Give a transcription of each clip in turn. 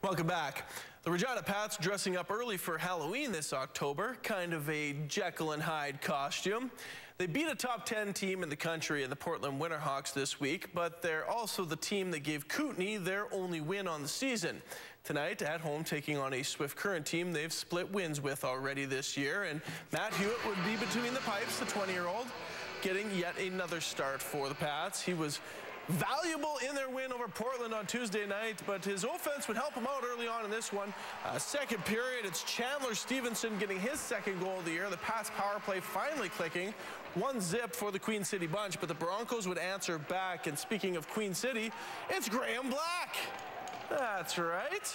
Welcome back. The Regina Pats dressing up early for Halloween this October, kind of a Jekyll and Hyde costume. They beat a top 10 team in the country in the Portland Winterhawks this week, but they're also the team that gave Kootenay their only win on the season. Tonight, at home, taking on a Swift Current team they've split wins with already this year, and Matt Hewitt would be between the pipes, the 20-year-old, getting yet another start for the Pats. He was valuable in their win over Portland on Tuesday night, but his offense would help him out early on in this one. Second period, it's Chandler Stevenson getting his second goal of the year. The Pats power play finally clicking. 1-0 for the Queen City bunch, but the Broncos would answer back. And speaking of Queen City, it's Graham Black. That's right.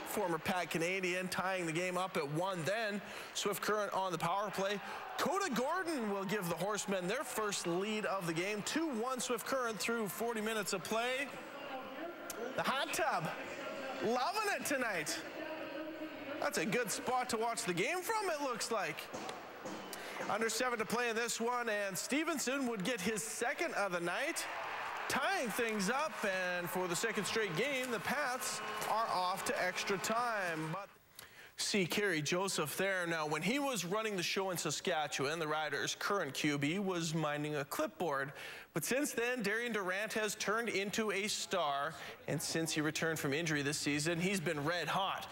Former Pat Canadian tying the game up at 1. Then Swift Current on the power play. Coda Gordon will give the Horsemen their first lead of the game. 2-1 Swift Current through 40 minutes of play. The hot tub, loving it tonight. That's a good spot to watch the game from, it looks like. Under 7 to play in this one, and Stevenson would get his second of the night, tying things up. And for the second straight game, the Pats are off to extra time. But see Kerry Joseph there. Now, when he was running the show in Saskatchewan, the Riders' current QB was minding a clipboard. But since then, Darian Durant has turned into a star. And since he returned from injury this season, he's been red hot.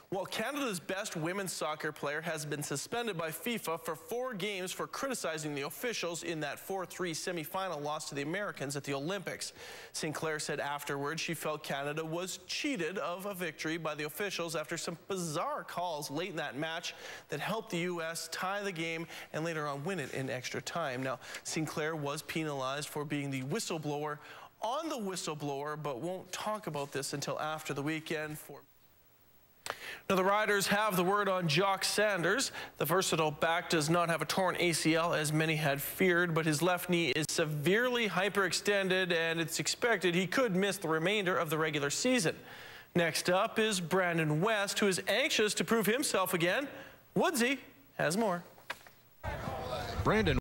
Well, Canada's best women's soccer player has been suspended by FIFA for 4 games for criticizing the officials in that 4-3 semifinal loss to the Americans at the Olympics. Sinclair said afterwards she felt Canada was cheated of a victory by the officials after some bizarre calls late in that match that helped the U.S. tie the game and later on win it in extra time. Now, Sinclair was penalized for being the whistleblower on the whistleblower, but won't talk about this until after the weekend. Now, the Riders have the word on Jock Sanders. The versatile back does not have a torn ACL, as many had feared, but his left knee is severely hyperextended, and it's expected he could miss the remainder of the regular season. Next up is Brandon West, who is anxious to prove himself again. Woodsy has more. Brandon